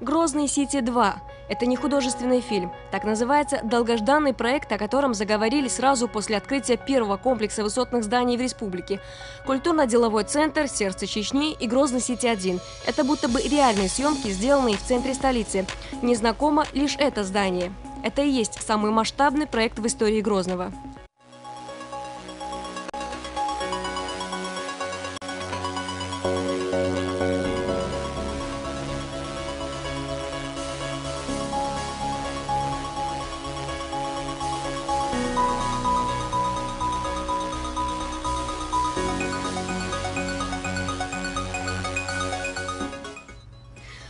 «Грозный Сити-2» – это не художественный фильм. Так называется долгожданный проект, о котором заговорили сразу после открытия первого комплекса высотных зданий в республике. Культурно-деловой центр, сердце Чечни и «Грозный Сити-1» – это будто бы реальные съемки, сделанные в центре столицы. Незнакомо лишь это здание. Это и есть самый масштабный проект в истории Грозного.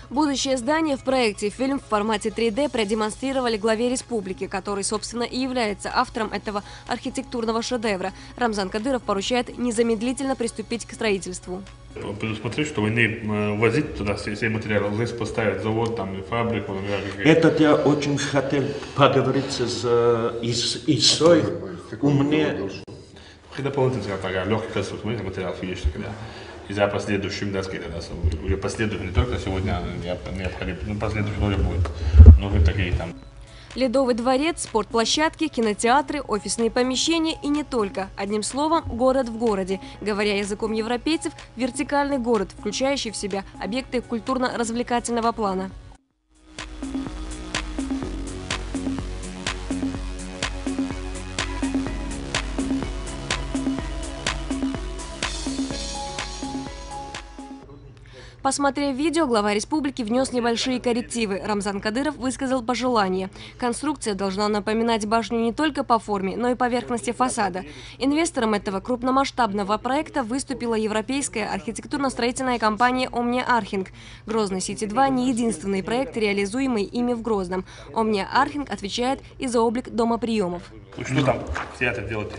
Будущее здание в проекте «Фильм» в формате 3D продемонстрировали главе республики, который, собственно, и является автором этого архитектурного шедевра. Рамзан Кадыров поручает незамедлительно приступить к строительству. Предусмотреть, чтобы не возить туда все материалы, здесь поставить завод, там, фабрику. Этот я очень хотел поговорить с Исой. У меня... Дополнительно такая легкая конструкция, материал физический, да. И за последующим, да, сказать, уже последующим, не только сегодня необходимо, но последующим тоже будет. Нужны такие там. Ледовый дворец, спортплощадки, кинотеатры, офисные помещения и не только. Одним словом, город в городе. Говоря языком европейцев, вертикальный город, включающий в себя объекты культурно-развлекательного плана. Посмотрев видео, глава республики внес небольшие коррективы. Рамзан Кадыров высказал пожелание. Конструкция должна напоминать башню не только по форме, но и поверхности фасада. Инвестором этого крупномасштабного проекта выступила европейская архитектурно-строительная компания «Omnia Arching». «Грозный Сити-2» не единственный проект, реализуемый ими в Грозном. «Omnia Arching» отвечает и за облик дома приемов. Что там театр делает?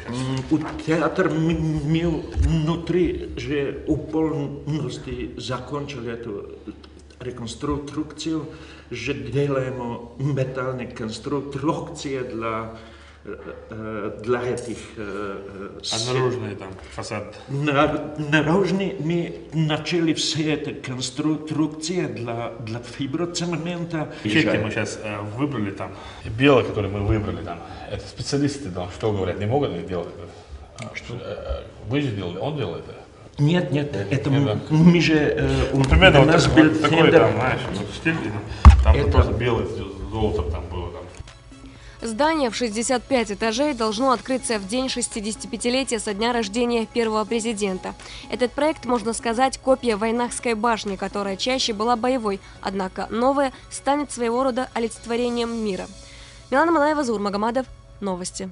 Театр мы внутри же полностью закончили эту реконструкцию, же делаем металлные конструкции для этих... А наружный там фасад? Наружный мы начали все эти конструкции для фиброцемента. Ячейки мы сейчас выбрали там. Белое, которое мы выбрали там, это специалисты там, что говорят, не могут сделать это. Вы же сделали, он делает это. Нет, это мы же... Примерно вот такой там, знаешь, стиль, там просто белый с золотом там было. Здание в 65 этажей должно открыться в день 65-летия со дня рождения первого президента. Этот проект, можно сказать, копия Вайнахской башни, которая чаще была боевой, однако новая станет своего рода олицетворением мира. Милана Малаева, Заур Магомадов. Новости.